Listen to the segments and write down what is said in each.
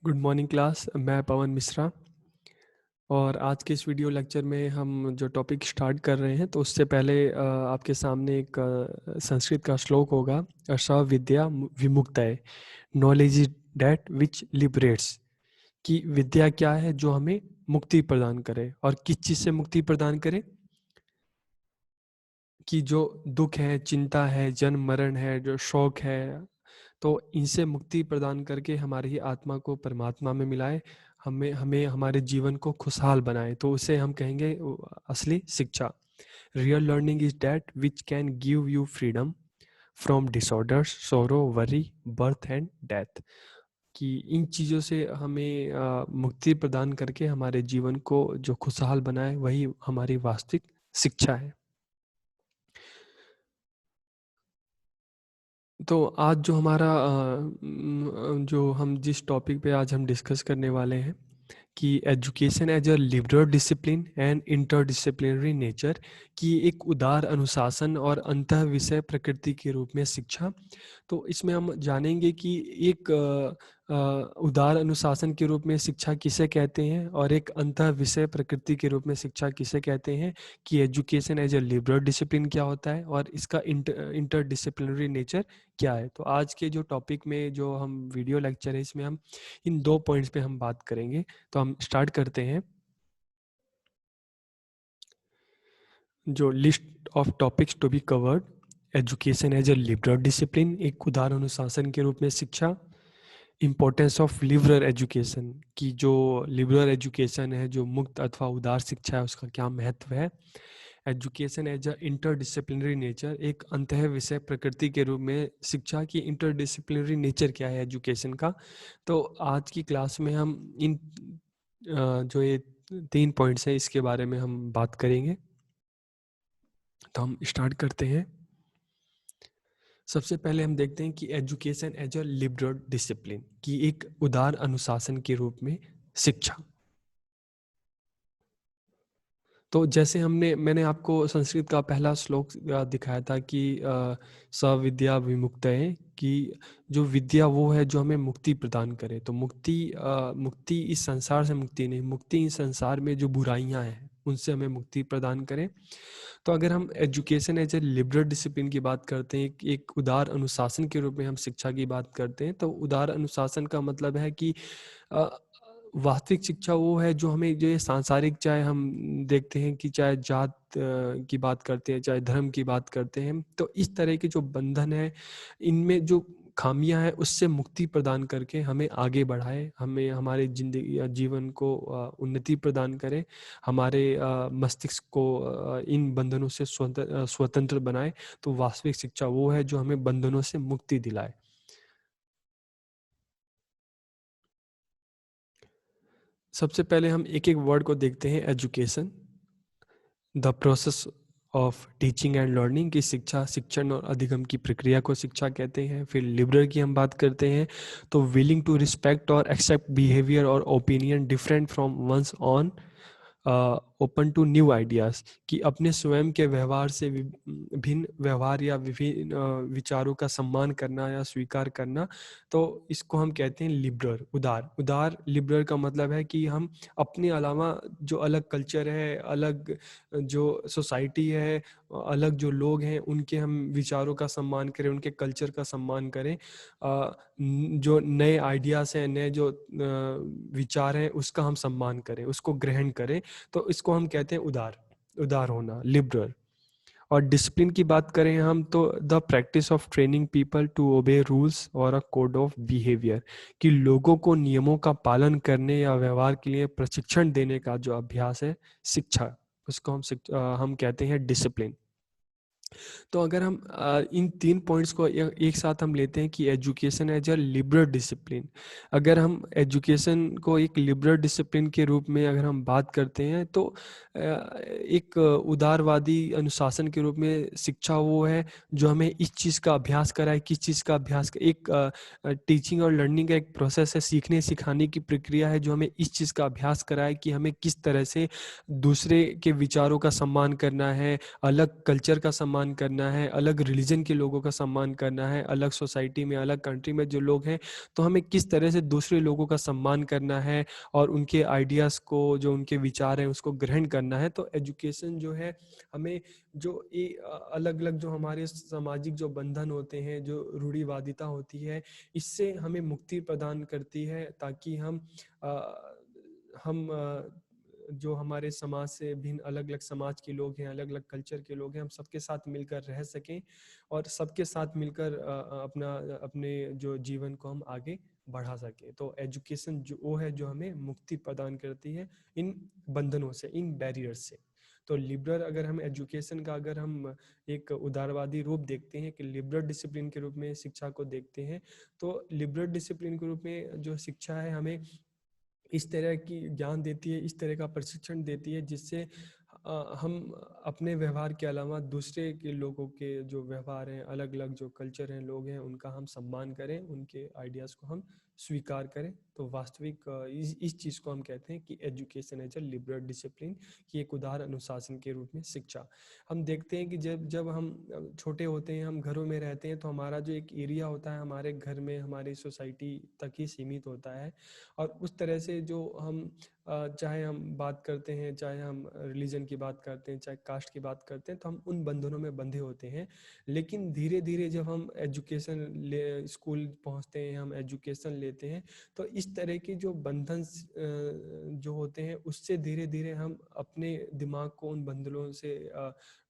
Good morning class. मैं पवन मिश्रा और आज के इस वीडियो लेक्चर में हम जो टॉपिक स्टार्ट कर रहे हैं तो उससे पहले आपके सामने एक संस्कृत का श्लोक होगा। स विद्या विमुक्तये, knowledge is that which liberates. कि विद्या क्या है जो हमें मुक्ति प्रदान करे, और किस चीज़ से मुक्ति प्रदान करे? कि जो दुख है, चिंता है, जन्म मरण है, जो शौक है, तो इनसे मुक्ति प्रदान करके हमारी ही आत्मा को परमात्मा में मिलाए, हमें हमें हमारे जीवन को खुशहाल बनाए। तो उसे हम कहेंगे असली शिक्षा। Real learning is that which can give you freedom from disorders, सोरो, वरी, बर्थ एंड डेथ। कि इन चीज़ों से हमें मुक्ति प्रदान करके हमारे जीवन को जो खुशहाल बनाए, वही हमारी वास्तविक शिक्षा है। तो आज जो हमारा जो हम जिस टॉपिक पे आज हम डिस्कस करने वाले हैं कि education as a liberal discipline and interdisciplinary nature, की एक उदार अनुशासन और अंतः विषय प्रकृति के रूप में शिक्षा। तो इसमें हम जानेंगे कि एक उदार अनुशासन के रूप में शिक्षा किसे कहते हैं और एक अंतः विषय प्रकृति के रूप में शिक्षा किसे कहते हैं, कि education as a liberal discipline क्या होता है और इसका इंटरडिसिप्लिनरी नेचर क्या है। तो आज के जो टॉपिक में जो हम वीडियो लेक्चर है, इसमें हम इन 2 पॉइंट्स पे हम बात करेंगे। तो हम स्टार्ट करते हैं। जो list of topics to be covered: education as a liberal discipline, एक उदार अनुशासन के रूप में शिक्षा। इम्पोर्टेंस ऑफ लिबरल एजुकेशन, की जो लिबरल एजुकेशन है, जो मुक्त अथवा उदार शिक्षा है, उसका क्या महत्व है। Education as a interdisciplinary nature, एक अंतः विषय प्रकृति के रूप में शिक्षा की इंटरडिसिप्लिनरी नेचर क्या है एजुकेशन का। तो आज की क्लास में हम इन जो ये 3 पॉइंट्स हैं, इसके बारे में हम बात करेंगे। तो हम स्टार्ट करते हैं। सबसे पहले हम देखते हैं कि education as a liberal discipline, की एक उदार अनुशासन के रूप में शिक्षा। तो जैसे मैंने आपको संस्कृत का पहला श्लोक दिखाया था कि स विद्या विमुक्तये, कि जो विद्या वो है जो हमें मुक्ति प्रदान करे। तो मुक्ति इस संसार से मुक्ति नहीं, मुक्ति इस संसार में जो बुराइयां हैं उनसे हमें मुक्ति प्रदान करे। तो अगर हम education as a liberal discipline की बात करते हैं, एक उदार अनुशासन के रूप में हम शिक्षा की बात करते हैं, तो उदार अनुशासन का मतलब है कि अ, वास्तविक शिक्षा वो है जो हमें, जो ये सांसारिक, चाहे हम देखते हैं कि चाहे जात की बात करते हैं, चाहे धर्म की बात करते हैं, तो इस तरह के जो बंधन है, इनमें जो खामियां हैं, उससे मुक्ति प्रदान करके हमें आगे बढ़ाए, हमें हमारे जिंदगी या जीवन को उन्नति प्रदान करे, हमारे मस्तिष्क को इन बंधनों से स्वतंत्र बनाए। तो वास्तविक शिक्षा वो है जो हमें बंधनों से मुक्ति दिलाए। सबसे पहले हम एक एक वर्ड को देखते हैं। Education, the process of teaching and learning, की शिक्षा, शिक्षण और अधिगम की प्रक्रिया को शिक्षा कहते हैं। फिर लिबरल की हम बात करते हैं, तो विलिंग टू रिस्पेक्ट और एक्सेप्ट बिहेवियर और opinion different from one's own, open to new ideas, कि अपने स्वयं के व्यवहार से भिन्न व्यवहार या विभिन्न विचारों का सम्मान करना या स्वीकार करना। तो इसको हम कहते हैं लिबरल, उदार। लिबरल का मतलब है कि हम अपने अलावा जो अलग कल्चर है, अलग जो सोसाइटी है, अलग जो लोग हैं, उनके हम विचारों का सम्मान करें, उनके कल्चर का सम्मान करें। जो नए आइडियाज़ हैं, नए जो विचार हैं, उसका हम सम्मान करें, उसको ग्रहण करें। तो इसको हम कहते हैं उदार होना, लिबरल। और डिसिप्लिन की बात करें हम, तो the practice of training people to obey rules और अ कोड ऑफ बिहेवियर, कि लोगों को नियमों का पालन करने या व्यवहार के लिए प्रशिक्षण देने का जो अभ्यास है, शिक्षा, उसको हम कहते हैं डिसिप्लिन। तो अगर हम इन 3 पॉइंट्स को एक साथ हम लेते हैं कि education as a liberal discipline, अगर हम एजुकेशन को एक लिबरल डिसिप्लिन के रूप में अगर हम बात करते हैं, तो एक उदारवादी अनुशासन के रूप में शिक्षा वो है जो हमें इस चीज़ का अभ्यास कराए। किस चीज़ का अभ्यास? एक टीचिंग और लर्निंग का एक प्रोसेस है, सीखने सिखाने की प्रक्रिया है, जो हमें इस चीज़ का अभ्यास कराए कि हमें किस तरह से दूसरे के विचारों का सम्मान करना है, अलग कल्चर का सम्मान सम्मान करना है, अलग रिलीजन के लोगों का सम्मान करना है, अलग सोसाइटी में, अलग कंट्री में जो लोग हैं, तो हमें किस तरह से दूसरे लोगों का सम्मान करना है और उनके आइडियाज़ को, जो उनके विचार हैं, उसको ग्रहण करना है। तो एजुकेशन जो है हमें जो ये अलग अलग जो हमारे सामाजिक जो बंधन होते हैं, जो रूढ़िवादिता होती है, इससे हमें मुक्ति प्रदान करती है, ताकि हम जो हमारे समाज से भिन्न अलग अलग समाज के लोग हैं, अलग अलग कल्चर के लोग हैं, हम सबके साथ मिलकर रह सकें और सबके साथ मिलकर अपना अपने जो जीवन को हम आगे बढ़ा सकें। तो एजुकेशन जो वो है जो हमें मुक्ति प्रदान करती है इन बंधनों से, इन बैरियर्स से। तो लिबरल अगर हम एजुकेशन का अगर हम एक उदारवादी रूप देखते हैं कि लिबरल डिसिप्लिन के रूप में शिक्षा को देखते हैं, तो लिबरल डिसिप्लिन के रूप में जो शिक्षा है हमें इस तरह की ज्ञान देती है, इस तरह का प्रशिक्षण देती है, जिससे हम अपने व्यवहार के अलावा दूसरे के लोगों के जो व्यवहार हैं, अलग अलग जो कल्चर हैं, लोग हैं, उनका हम सम्मान करें, उनके आइडियाज़ को हम स्वीकार करें। तो वास्तविक इस चीज़ को हम कहते हैं कि education as a liberal discipline, की एक उदार अनुशासन के रूप में शिक्षा। हम देखते हैं कि जब जब हम छोटे होते हैं, हम घरों में रहते हैं, तो हमारा जो एक एरिया होता है हमारे घर में, हमारी सोसाइटी तक ही सीमित होता है। और उस तरह से जो हम चाहे हम बात करते हैं, चाहे हम रिलीजन की बात करते हैं, चाहे कास्ट की बात करते हैं, तो हम उन बंधनों में बंधे होते हैं। लेकिन धीरे धीरे जब हम एजुकेशन ले स्कूल पहुंचते हैं, हम एजुकेशन लेते हैं, तो इस तरह की जो बंधन जो होते हैं, उससे धीरे धीरे हम अपने दिमाग को उन बंधनों से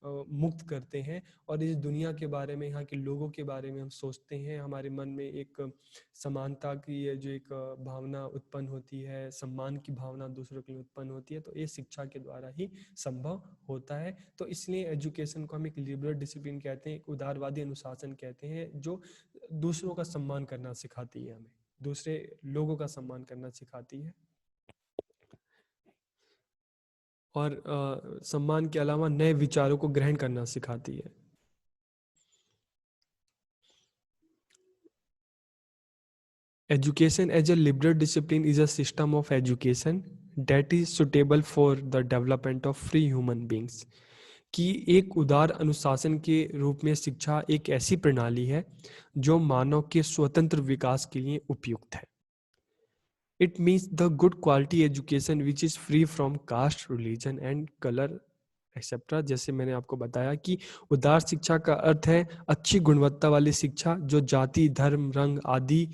मुक्त करते हैं और इस दुनिया के बारे में, यहाँ के लोगों के बारे में हम सोचते हैं। हमारे मन में एक समानता की ये जो एक भावना उत्पन्न होती है, सम्मान की भावना दूसरों के लिए उत्पन्न होती है, तो ये शिक्षा के द्वारा ही संभव होता है। तो इसलिए एजुकेशन को हम एक लिबरल डिसिप्लिन कहते हैं, एक उदारवादी अनुशासन कहते हैं, जो दूसरों का सम्मान करना सिखाती है, हमें दूसरे लोगों का सम्मान करना सिखाती है और सम्मान के अलावा नए विचारों को ग्रहण करना सिखाती है। Education as a liberal discipline is a system of education that is suitable for the development of free human beings. कि एक उदार अनुशासन के रूप में शिक्षा एक ऐसी प्रणाली है जो मानव के स्वतंत्र विकास के लिए उपयुक्त है। It means the good quality education which is free from caste, religion and color etcetera. जैसे मैंने आपको बताया कि उदार शिक्षा का अर्थ है अच्छी गुणवत्ता वाली शिक्षा जो जाति, धर्म, रंग आदि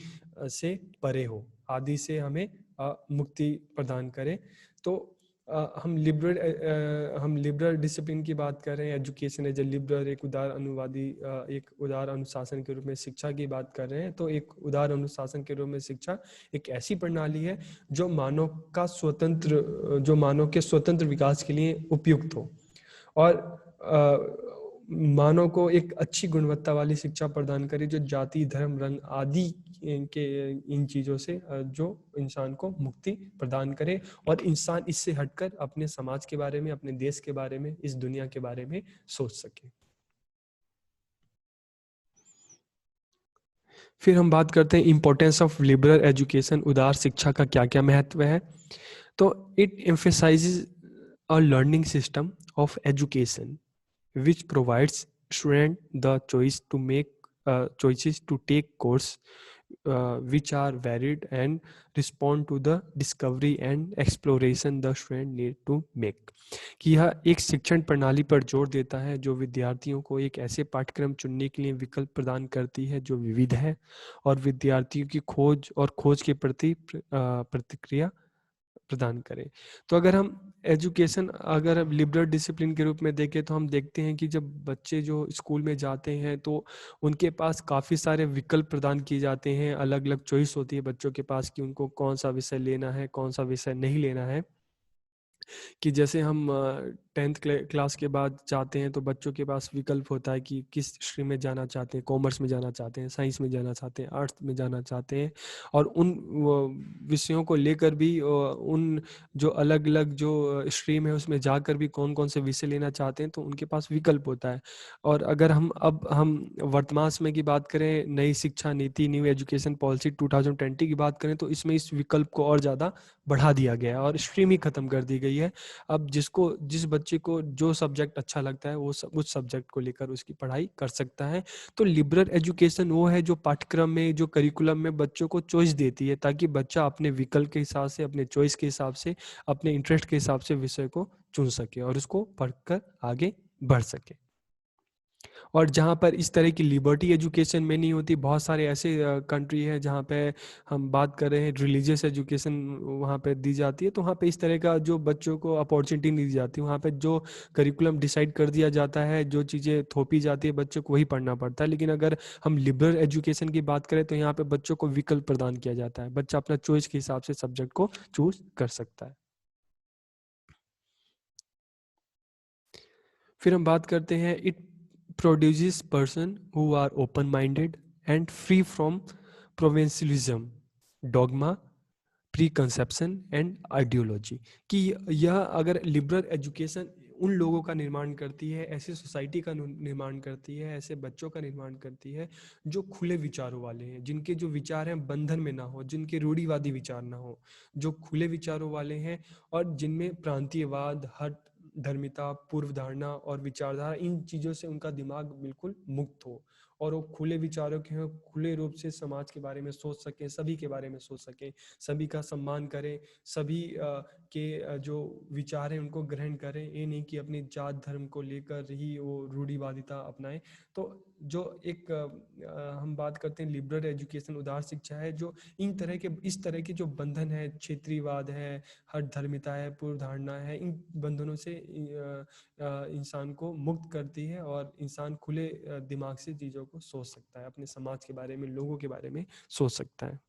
से परे हो, आदि से हमें मुक्ति प्रदान करे। तो हम लिबरल डिसिप्लिन की बात कर रहे हैं, एजुकेशन एज ए लिबरल, एक उदार अनुवादी, एक उदार अनुशासन के रूप में शिक्षा की बात कर रहे हैं। तो एक उदार अनुशासन के रूप में शिक्षा एक ऐसी प्रणाली है जो मानव के स्वतंत्र विकास के लिए उपयुक्त हो और मानव को एक अच्छी गुणवत्ता वाली शिक्षा प्रदान करे जो जाति, धर्म, रंग आदि के इन चीज़ों से जो इंसान को मुक्ति प्रदान करे और इंसान इससे हटकर अपने समाज के बारे में, अपने देश के बारे में, इस दुनिया के बारे में सोच सके। फिर हम बात करते हैं इम्पोर्टेंस ऑफ लिबरल एजुकेशन, उदार शिक्षा का क्या क्या महत्व है। तो it emphasises a learning system of education which provides student the choice to make choices to take course which are varied and respond to the discovery and exploration the student need to make। कि यह एक शिक्षण प्रणाली पर जोर देता है जो विद्यार्थियों को एक ऐसे पाठ्यक्रम चुनने के लिए विकल्प प्रदान करती है जो विविध है और विद्यार्थियों की खोज के प्रति प्रतिक्रिया प्रदान करें। तो अगर हम लिबरल डिसिप्लिन के रूप में देखें तो हम देखते हैं कि जब बच्चे जो स्कूल में जाते हैं तो उनके पास काफ़ी सारे विकल्प प्रदान किए जाते हैं, अलग अलग चॉइस होती है बच्चों के पास कि उनको कौन सा विषय लेना है, कौन सा विषय नहीं लेना है। कि जैसे हम 10th क्लास के बाद जाते हैं तो बच्चों के पास विकल्प होता है कि किस स्ट्रीम में जाना चाहते हैं, कॉमर्स में जाना चाहते हैं, साइंस में जाना चाहते हैं, आर्ट्स में जाना चाहते हैं। और उन विषयों को लेकर भी उन जो अलग अलग जो स्ट्रीम है उसमें जाकर भी कौन कौन से विषय लेना चाहते हैं, तो उनके पास विकल्प होता है। और अगर हम वर्तमान समय की बात करें, नई शिक्षा नीति, न्यू एजुकेशन पॉलिसी 2020 की बात करें, तो इसमें इस विकल्प को और ज़्यादा बढ़ा दिया गया और स्ट्रीम ही ख़त्म कर दी गई है। अब जिस बच्चे को जो सब्जेक्ट अच्छा लगता है वो उस सब्जेक्ट को लेकर उसकी पढ़ाई कर सकता है। तो लिबरल एजुकेशन वो है जो पाठ्यक्रम में, जो करिकुलम में बच्चों को चॉइस देती है, ताकि बच्चा अपने विकल्प के हिसाब से, अपने चॉइस के हिसाब से, अपने इंटरेस्ट के हिसाब से विषय को चुन सके और उसको पढ़कर आगे बढ़ सके। और जहाँ पर इस तरह की लिबर्टी एजुकेशन में नहीं होती, बहुत सारे ऐसे कंट्री है जहाँ पे हम बात कर रहे हैं रिलीजियस एजुकेशन वहाँ पे दी जाती है, तो वहाँ पे इस तरह का जो बच्चों को अपॉर्चुनिटी नहीं दी जाती। वहाँ पे जो करिकुलम डिसाइड कर दिया जाता है, जो चीज़ें थोपी जाती है, बच्चों को वही पढ़ना पड़ता है। लेकिन अगर हम लिबरल एजुकेशन की बात करें तो यहाँ पे बच्चों को विकल्प प्रदान किया जाता है, बच्चा अपना चॉइस के हिसाब से सब्जेक्ट को चूज कर सकता है। फिर हम बात करते हैं, it produces person who are open minded and free from provincialism, dogma, preconception and ideology. कि यह अगर लिबरल एजुकेशन उन लोगों का निर्माण करती है, ऐसे सोसाइटी का निर्माण करती है, ऐसे बच्चों का निर्माण करती है जो खुले विचारों वाले हैं, जिनके जो विचार हैं बंधन में ना हो, जिनके रूढ़िवादी विचार ना हो, जो खुले विचारों वाले हैं और जिनमें प्रांतीयवाद, हट धर्मिता, पूर्व धारणा और विचारधारा, इन चीज़ों से उनका दिमाग बिल्कुल मुक्त हो और वो खुले विचारों के हों, खुले रूप से समाज के बारे में सोच सकें, सभी के बारे में सोच सकें, सभी का सम्मान करें, सभी के जो विचार हैं उनको ग्रहण करें। ये नहीं कि अपनी जात धर्म को लेकर ही वो रूढ़िवादिता अपनाएं। तो जो एक हम बात करते हैं लिबरल एजुकेशन, उदार शिक्षा है, जो इस तरह के जो बंधन है, क्षेत्रीयवाद है, हर धर्मिता है, पूर्व धारणा है, इन बंधनों से इंसान को मुक्त करती है और इंसान खुले दिमाग से चीज़ों को सोच सकता है, अपने समाज के बारे में, लोगों के बारे में सोच सकता है।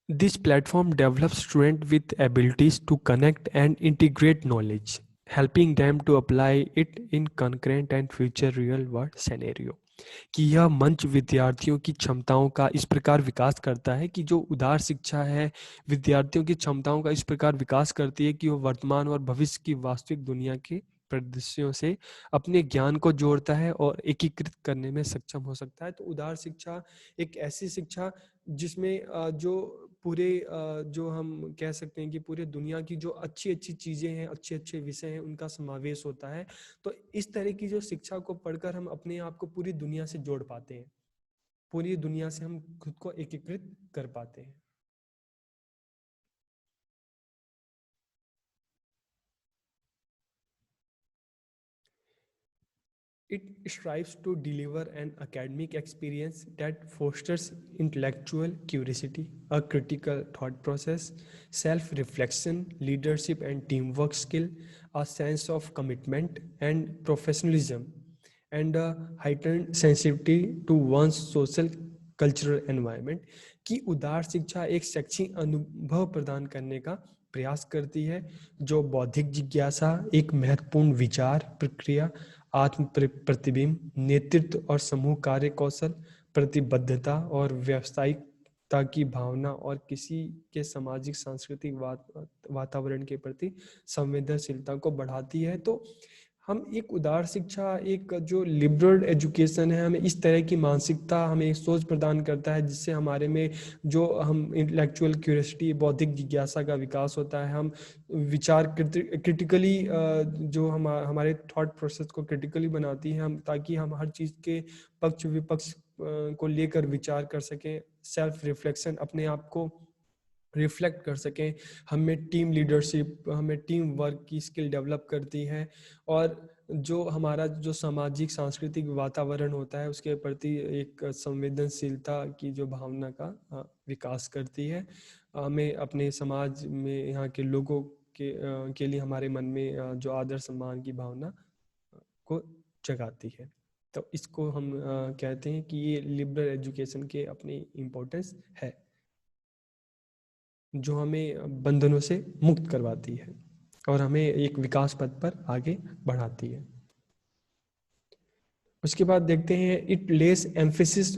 This platform develops students with abilities to connect and integrate knowledge, helping them to apply it in concrete and future real world scenario. कि यह मंच विद्यार्थियों की क्षमताओं का इस प्रकार विकास करता है, कि जो उदार शिक्षा है विद्यार्थियों की क्षमताओं का इस प्रकार विकास करती है कि वो वर्तमान और भविष्य की वास्तविक दुनिया के परिदृश्यों से अपने ज्ञान को जोड़ता है और एकीकृत करने में सक्षम हो सकता है। तो उदार शिक्षा एक ऐसी शिक्षा जिसमें जो पूरे जो हम कह सकते हैं कि पूरे दुनिया की जो अच्छी अच्छी चीज़ें हैं, अच्छे अच्छे विषय हैं, उनका समावेश होता है। तो इस तरह की जो शिक्षा को पढ़कर हम अपने आप को पूरी दुनिया से जोड़ पाते हैं, पूरी दुनिया से हम खुद को एकीकृत कर पाते हैं। It strives to deliver an academic experience that fosters intellectual curiosity, a critical thought process, self reflection, leadership and teamwork skill, a sense of commitment and professionalism, and a heightened sensitivity to one's social cultural environment. की उदार शिक्षा एक शैक्षिक अनुभव प्रदान करने का प्रयास करती है जो बौद्धिक जिज्ञासा, एक महत्वपूर्ण विचार प्रक्रिया, आत्म प्रतिबिंब, नेतृत्व और समूह कार्य कौशल, प्रतिबद्धता और व्यावसायिकता की भावना और किसी के सामाजिक सांस्कृतिक वातावरण के प्रति संवेदनशीलता को बढ़ाती है। तो हम एक उदार शिक्षा, एक जो लिबरल एजुकेशन है, हमें इस तरह की मानसिकता, हमें एक सोच प्रदान करता है जिससे हमारे में जो हम इंटेलेक्चुअल क्यूरियोसिटी, बौद्धिक जिज्ञासा का विकास होता है। हम विचार क्रिटिकली जो हमारे थॉट प्रोसेस को क्रिटिकली बनाती है, हम ताकि हम हर चीज़ के पक्ष विपक्ष को लेकर विचार कर सकें, सेल्फ रिफ्लेक्शन, अपने आप को रिफ्लेक्ट कर सकें। हमें टीम लीडरशिप, हमें टीम वर्क की स्किल डेवलप करती है और जो हमारा जो सामाजिक सांस्कृतिक वातावरण होता है उसके प्रति एक संवेदनशीलता की जो भावना का विकास करती है। हमें अपने समाज में यहाँ के लोगों के लिए हमारे मन में जो आदर सम्मान की भावना को जगाती है। तो इसको हम कहते हैं कि ये लिबरल एजुकेशन के अपनी इम्पोर्टेंस है, जो हमें बंधनों से मुक्त करवाती है और हमें एक विकास पथ पर आगे बढ़ाती है। उसके बाद देखते हैं, it less emphasis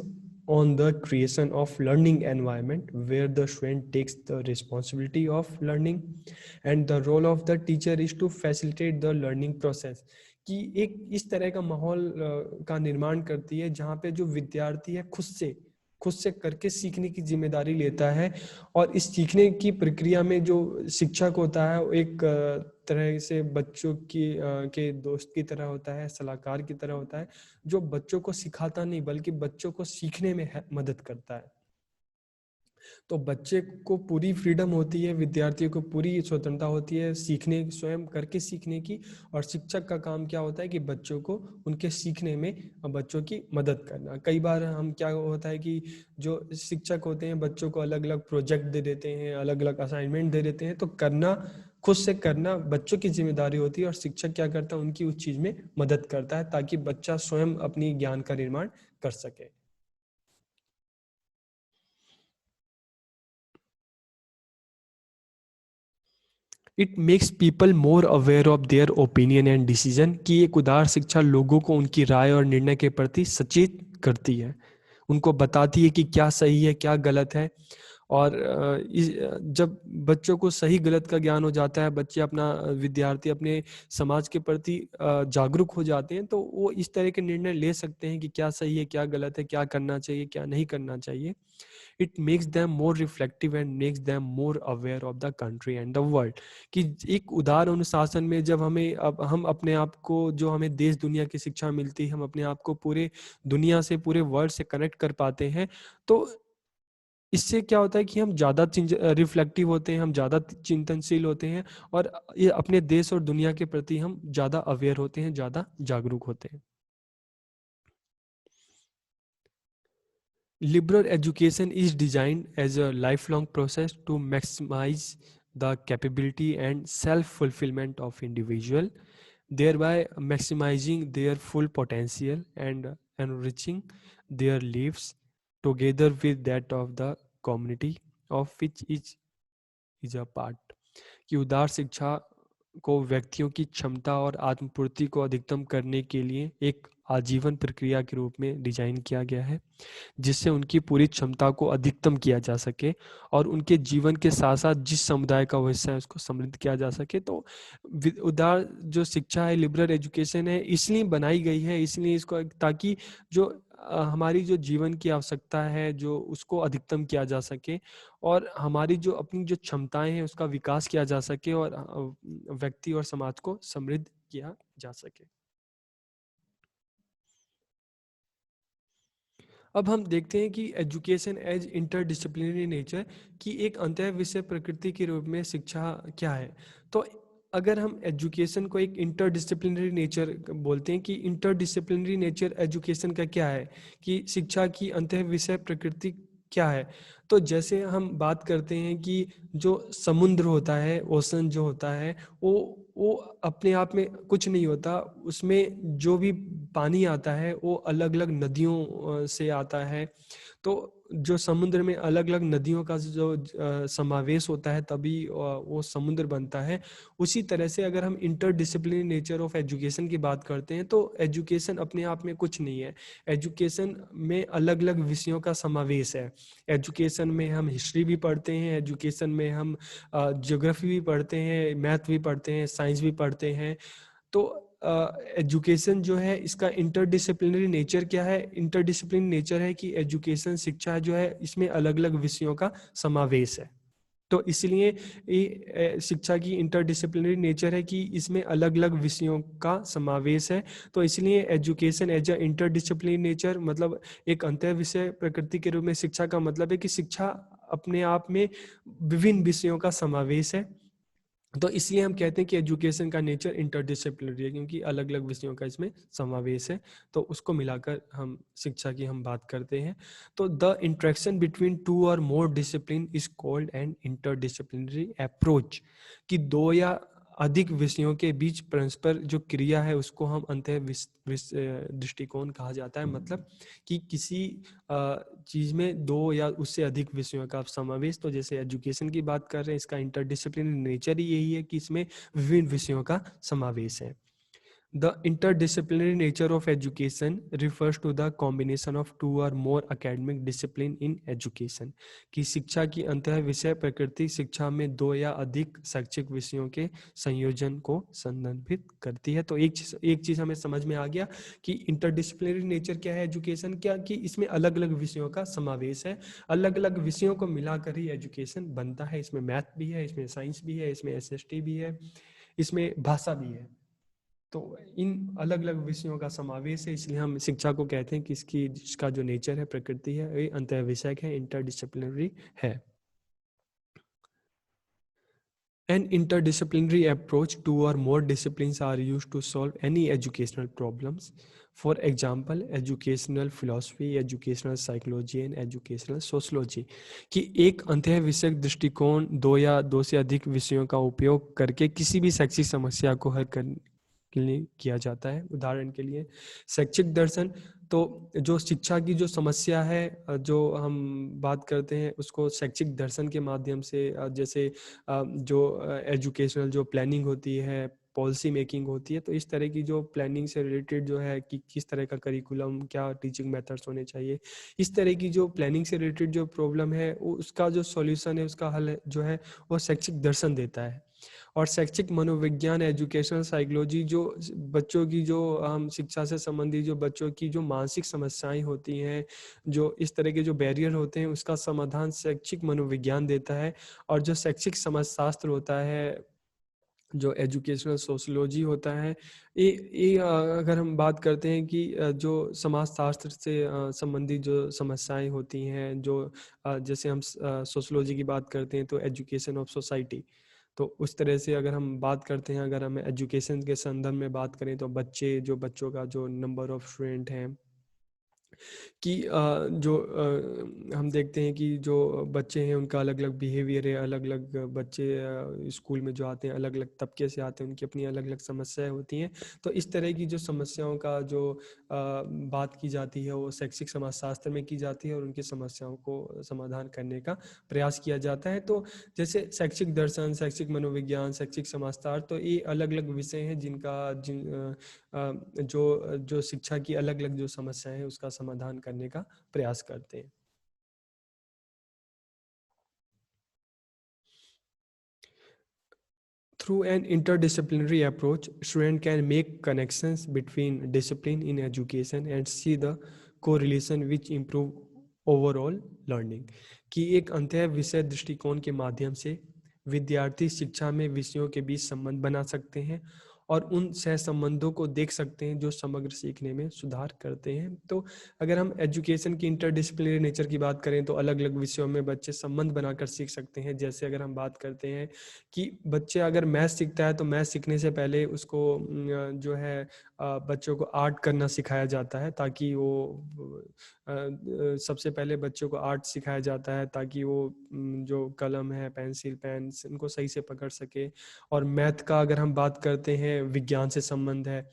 on the creation of learning environment where the student takes the responsibility of learning and the role of the teacher is to facilitate the learning process। कि एक इस तरह का माहौल का निर्माण करती है जहाँ पे जो विद्यार्थी है खुद से खुद से करके सीखने की जिम्मेदारी लेता है। और इस सीखने की प्रक्रिया में जो शिक्षक होता है वो एक तरह से बच्चों के दोस्त की तरह होता है, सलाहकार की तरह होता है, जो बच्चों को सिखाता नहीं बल्कि बच्चों को सीखने में मदद करता है। तो बच्चे को पूरी फ्रीडम होती है, विद्यार्थियों को पूरी स्वतंत्रता होती है सीखने, स्वयं करके सीखने की। और शिक्षक का काम क्या होता है कि बच्चों को उनके सीखने में बच्चों की मदद करना। कई बार हम क्या होता है कि जो शिक्षक होते हैं बच्चों को अलग अलग प्रोजेक्ट दे देते हैं, अलग अलग असाइनमेंट दे देते हैं, तो करना, खुद से करना बच्चों की जिम्मेदारी होती है। और शिक्षक क्या करता है, उनकी उस चीज़ में मदद करता है ताकि बच्चा स्वयं अपनी ज्ञान का निर्माण कर सके। It makes people more aware of their opinion and decision, कि एक उदार शिक्षा लोगों को उनकी राय और निर्णय के प्रति सचेत करती है, उनको बताती है कि क्या सही है क्या गलत है। और जब बच्चों को सही गलत का ज्ञान हो जाता है, बच्चे अपना विद्यार्थी अपने समाज के प्रति जागरूक हो जाते हैं, तो वो इस तरह के निर्णय ले सकते हैं कि क्या सही है क्या गलत है, क्या करना चाहिए क्या नहीं करना चाहिए। It makes them more reflective and makes them more aware of the country and the world. कि एक उदार अनुशासन में जब हमें, अब हम अपने आप को, जो हमें देश दुनिया की शिक्षा मिलती है, हम अपने आप को पूरे दुनिया से, पूरे वर्ल्ड से कनेक्ट कर पाते हैं। तो इससे क्या होता है कि हम ज़्यादा रिफ्लेक्टिव होते हैं, हम ज़्यादा चिंतनशील होते हैं, और ये अपने देश और दुनिया के प्रति हम ज़्यादा अवेयर होते हैं, ज़्यादा जागरूक होते हैं। Liberal education is designed as a lifelong process to maximize the capability and self-fulfillment of individual, thereby maximizing their full potential and enriching their lives together with that of the community of which each is a part। कि उदार शिक्षा को व्यक्तियों की क्षमता और आत्मपूर्ति को अधिकतम करने के लिए एक आजीवन प्रक्रिया के रूप में डिजाइन किया गया है, जिससे उनकी पूरी क्षमता को अधिकतम किया जा सके और उनके जीवन के साथ साथ जिस समुदाय का वो हिस्सा है उसको समृद्ध किया जा सके। तो उदार जो शिक्षा है, लिबरल एजुकेशन है, इसलिए बनाई गई है, इसलिए इसको, ताकि जो हमारी जो जीवन की आवश्यकता है जो उसको अधिकतम किया जा सके, और हमारी जो अपनी जो क्षमताएं हैं उसका विकास किया जा सके, और व्यक्ति और समाज को समृद्ध किया जा सके। अब हम देखते हैं कि एजुकेशन एज इंटरडिसिप्लिनरी नेचर, की एक अंतः विषय प्रकृति के रूप में शिक्षा क्या है। तो अगर हम एजुकेशन को एक इंटरडिसिप्लिनरी नेचर बोलते हैं, कि इंटरडिसिप्लिनरी नेचर एजुकेशन का क्या है, कि शिक्षा की अंतः विषय प्रकृति क्या है। तो जैसे हम बात करते हैं कि जो समुद्र होता है, ओशन जो होता है, वो अपने आप में कुछ नहीं होता, उसमें जो भी पानी आता है वो अलग अलग नदियों से आता है। तो जो समुद्र में अलग अलग नदियों का जो समावेश होता है तभी वो समुद्र बनता है। उसी तरह से अगर हम इंटरडिसिप्लिनरी नेचर ऑफ एजुकेशन की बात करते हैं, तो एजुकेशन अपने आप में कुछ नहीं है, एजुकेशन में अलग अलग विषयों का समावेश है। एजुकेशन में हम हिस्ट्री भी पढ़ते हैं, एजुकेशन में हम ज्योग्राफी भी पढ़ते हैं, मैथ भी पढ़ते हैं, साइंस भी पढ़ते हैं। तो एजुकेशन जो है इसका इंटरडिसिप्लिनरी नेचर क्या है, इंटरडिसिप्लिनरी नेचर है कि एजुकेशन शिक्षा जो है इसमें अलग अलग विषयों का समावेश है। तो इसलिए ये शिक्षा की इंटरडिसिप्लिनरी नेचर है कि इसमें अलग अलग विषयों का समावेश है। तो इसलिए education as a interdisciplinary nature, मतलब एक अंतः विषय प्रकृति के रूप में शिक्षा का मतलब है कि शिक्षा अपने आप में विभिन्न विषयों का समावेश है। तो इसलिए हम कहते हैं कि एजुकेशन का नेचर इंटरडिसिप्लिनरी है, क्योंकि अलग अलग विषयों का इसमें समावेश है। तो उसको मिलाकर हम शिक्षा की हम बात करते हैं। तो द इंट्रैक्शन बिटवीन टू और more discipline is called an interdisciplinary approach, कि दो या अधिक विषयों के बीच परस्पर जो क्रिया है उसको हम अंतः दृष्टिकोण कहा जाता है। मतलब कि किसी चीज़ में दो या उससे अधिक विषयों का समावेश। तो जैसे एजुकेशन की बात कर रहे हैं, इसका इंटरडिसिप्लिनरी नेचर ही यही है कि इसमें विभिन्न विषयों का समावेश है। The interdisciplinary nature of education refers to the combination of two or more academic discipline in education. कि शिक्षा की अंतः विषय प्रकृति शिक्षा में दो या अधिक शैक्षिक विषयों के संयोजन को संदर्भित करती है। तो एक चीज हमें समझ में आ गया कि इंटरडिसिप्लिनरी नेचर क्या है एजुकेशन, क्या कि इसमें अलग अलग विषयों का समावेश है, अलग अलग विषयों को मिलाकर ही एजुकेशन बनता है। इसमें मैथ भी है, इसमें साइंस भी है, इसमें एसएसटी भी है, इसमें भाषा भी है। तो इन अलग अलग विषयों का समावेश है, इसलिए हम शिक्षा को कहते हैं कि इसका जो नेचर है, प्रकृति है, ये अंतः विषयक है, इंटरडिसिप्लिनरी है। An interdisciplinary approach, two or more disciplines are used to solve any educational problems. For example, educational philosophy, educational psychology and educational sociology. कि एक अंतः विषयक दृष्टिकोण दो या दो से अधिक विषयों का उपयोग करके किसी भी शैक्षिक समस्या को हल करने के लिए किया जाता है। उदाहरण के लिए शैक्षिक दर्शन, तो जो शिक्षा की जो समस्या है, जो हम बात करते हैं उसको शैक्षिक दर्शन के माध्यम से, जैसे जो एजुकेशनल जो प्लानिंग होती है, पॉलिसी मेकिंग होती है, तो इस तरह की जो प्लानिंग से रिलेटेड जो है कि किस तरह का करिकुलम, क्या टीचिंग मेथड्स होने चाहिए, इस तरह की जो प्लानिंग से रिलेटेड जो प्रॉब्लम है, उसका जो सॉल्यूशन है, उसका हल जो है वो शैक्षिक दर्शन देता है। और शैक्षिक मनोविज्ञान, एजुकेशनल साइकोलॉजी, जो बच्चों की जो हम शिक्षा से संबंधित जो बच्चों की जो मानसिक समस्याएं होती हैं, जो इस तरह के जो बैरियर होते हैं, उसका समाधान शैक्षिक मनोविज्ञान देता है। और जो शैक्षिक समाजशास्त्र होता है, जो एजुकेशनल सोशियोलॉजी होता है, ये अगर हम बात करते हैं कि जो समाजशास्त्र से संबंधित जो समस्याएं होती हैं, जो जैसे हम सोशियोलॉजी की बात करते हैं तो एजुकेशन ऑफ सोसाइटी, तो उस तरह से अगर हम बात करते हैं, अगर हम एजुकेशन के संदर्भ में बात करें तो बच्चों का जो नंबर ऑफ स्टूडेंट हैं, कि जो हम देखते हैं कि जो बच्चे हैं उनका अलग अलग बिहेवियर है, अलग अलग बच्चे स्कूल में जो आते हैं अलग अलग तबके से आते हैं, उनकी अपनी अलग अलग समस्याएं होती हैं। तो इस तरह की जो समस्याओं का जो बात की जाती है वो शैक्षिक समाजशास्त्र में की जाती है और उनकी समस्याओं को समाधान करने का प्रयास किया जाता है। तो जैसे शैक्षिक दर्शन, शैक्षिक मनोविज्ञान, शैक्षिक समाजशास्त्र, तो ये अलग अलग विषय हैं जो जो शिक्षा की अलग अलग जो समस्याएं हैं उसका समाधान करने का प्रयास करते हैं। Through an interdisciplinary approach, student can make connections between discipline in education and see the correlation which improve overall learning. कि एक अंतः विषय दृष्टिकोण के माध्यम से विद्यार्थी शिक्षा में विषयों के बीच संबंध बना सकते हैं और उन सहसंबंधों को देख सकते हैं जो समग्र सीखने में सुधार करते हैं। तो अगर हम एजुकेशन की इंटरडिसिप्लिनरी नेचर की बात करें तो अलग अलग विषयों में बच्चे संबंध बनाकर सीख सकते हैं। जैसे अगर हम बात करते हैं कि बच्चे अगर मैथ सीखता है तो मैथ सीखने से पहले उसको जो है बच्चों को आर्ट करना सिखाया जाता है, ताकि वो सबसे पहले बच्चों को आर्ट सिखाया जाता है ताकि वो जो कलम है, पेंसिल, पेन, इनको सही से पकड़ सके। और मैथ का अगर हम बात करते हैं, विज्ञान से संबंध है,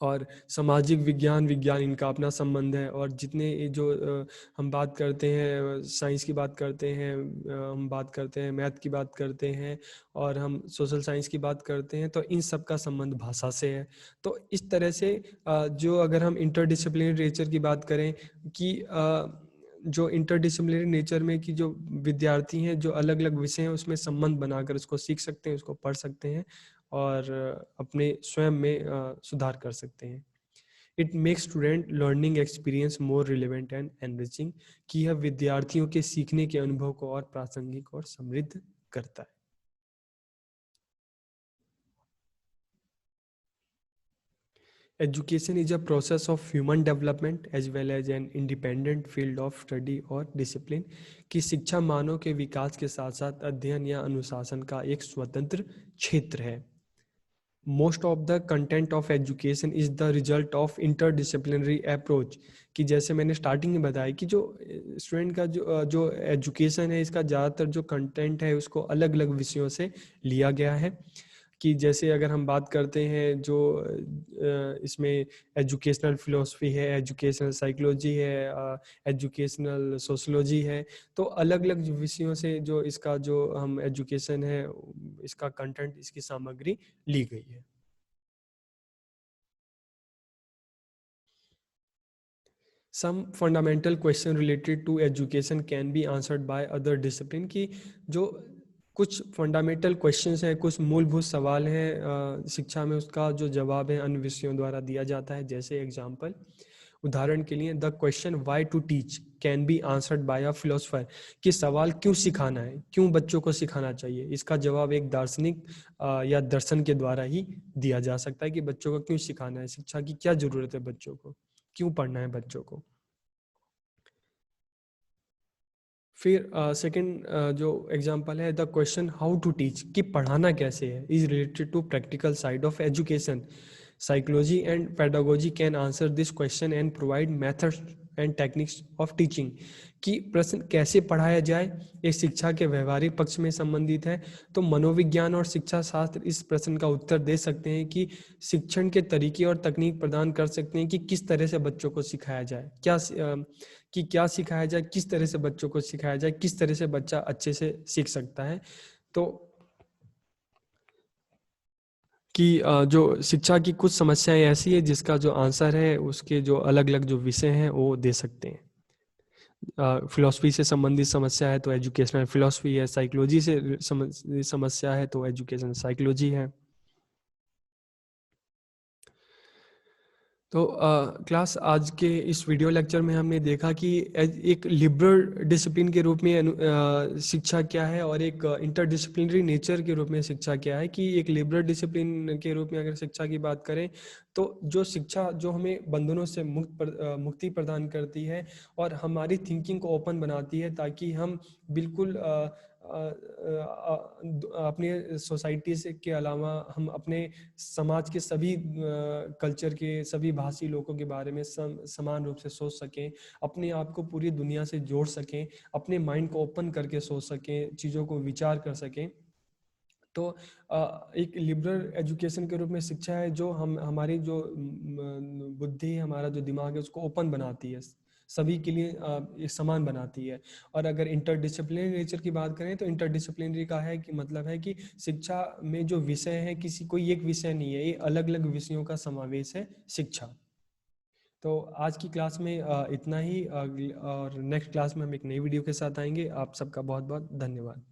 और सामाजिक विज्ञान, इनका अपना संबंध है। और जितने ये जो हम बात करते हैं, साइंस की बात करते हैं, हम बात करते हैं मैथ की बात करते हैं, और हम सोशल साइंस की बात करते हैं, तो इन सब का संबंध भाषा से है। तो इस तरह से जो अगर हम इंटरडिसिप्लिनरी नेचर की बात करें कि जो इंटरडिसिप्लिनरी नेचर में कि जो विद्यार्थी हैं, जो अलग अलग विषय हैं उसमें संबंध बनाकर उसको सीख सकते हैं, उसको पढ़ सकते हैं और अपने स्वयं में सुधार कर सकते हैं। It makes student learning experience more relevant and enriching, कि यह विद्यार्थियों के सीखने के अनुभव को और प्रासंगिक और समृद्ध करता है। Education is a process of human development as well as an independent field of study और discipline, कि शिक्षा मानव के विकास के साथ साथ अध्ययन या अनुशासन का एक स्वतंत्र क्षेत्र है। Most of the content of education is the result of interdisciplinary approach, कि जैसे मैंने स्टार्टिंग में बताया कि जो स्टूडेंट का जो एजुकेशन है, इसका ज़्यादातर जो कंटेंट है उसको अलग अलग विषयों से लिया गया है। कि जैसे अगर हम बात करते हैं जो इसमें एजुकेशनल फिलोसफी है, एजुकेशनल साइकोलॉजी है, एजुकेशनल सोशोलॉजी है, तो अलग अलग विषयों से जो इसका जो हम एजुकेशन है, इसका कंटेंट, इसकी सामग्री ली गई है। Some fundamental question related to education can be answered by other discipline, की जो कुछ फंडामेंटल क्वेश्चंस हैं, कुछ मूलभूत सवाल हैं शिक्षा में, उसका जो जवाब है अन्य विषयों द्वारा दिया जाता है। जैसे एग्जाम्पल, उदाहरण के लिए, the question why to teach can be answered by a philosopher, कि सवाल क्यों सिखाना है, क्यों बच्चों को सिखाना चाहिए, इसका जवाब एक दार्शनिक या दर्शन के द्वारा ही दिया जा सकता है कि बच्चों को क्यों सिखाना है, शिक्षा की क्या जरूरत है, बच्चों को क्यों पढ़ना है बच्चों को। फिर सेकंड जो एग्जांपल है, the question how to teach, कि पढ़ाना कैसे है, is related to practical side of education. Psychology and pedagogy can answer this question and provide methods and techniques of teaching, कि प्रश्न कैसे पढ़ाया जाए ये शिक्षा के व्यवहारिक पक्ष में संबंधित है। तो मनोविज्ञान और शिक्षा शास्त्र इस प्रश्न का उत्तर दे सकते हैं कि शिक्षण के तरीके और तकनीक प्रदान कर सकते हैं कि किस तरह से बच्चों को सिखाया जाए, कि क्या सिखाया जाए, किस तरह से बच्चों को सिखाया जाए, किस तरह से बच्चा अच्छे से सीख सकता है। तो कि जो शिक्षा की कुछ समस्याएं ऐसी है जिसका जो आंसर है उसके जो अलग अलग जो विषय हैं वो दे सकते हैं। फिलॉसफी से संबंधित समस्या है तो एजुकेशनल फिलॉसफी है, साइकोलॉजी से समस्या है तो एजुकेशन साइकोलॉजी है। तो क्लास, आज के इस वीडियो लेक्चर में हमने देखा कि एक लिबरल डिसिप्लिन के रूप में शिक्षा क्या है, और एक इंटरडिसिप्लिनरी नेचर के रूप में शिक्षा क्या है। कि एक लिबरल डिसिप्लिन के रूप में अगर शिक्षा की बात करें तो जो शिक्षा जो हमें बंधनों से मुक्ति प्रदान करती है और हमारी थिंकिंग को ओपन बनाती है, ताकि हम बिल्कुल अपने सोसाइटी से के अलावा हम अपने समाज के सभी कल्चर के सभी भाषी लोगों के बारे में समान रूप से सोच सकें, अपने आप को पूरी दुनिया से जोड़ सकें, अपने माइंड को ओपन करके सोच सकें, चीज़ों को विचार कर सकें। तो एक लिबरल एजुकेशन के रूप में शिक्षा है जो हमारी जो बुद्धि है, हमारा जो दिमाग है, उसको ओपन बनाती है, सभी के लिए एक समान बनाती है। और अगर इंटरडिसिप्लिनरी नेचर की बात करें तो इंटरडिसिप्लिनरी का है कि मतलब है कि शिक्षा में जो विषय है किसी कोई एक विषय नहीं है, ये अलग अलग विषयों का समावेश है शिक्षा। तो आज की क्लास में इतना ही, और नेक्स्ट क्लास में हम एक नई वीडियो के साथ आएंगे। आप सबका बहुत बहुत धन्यवाद।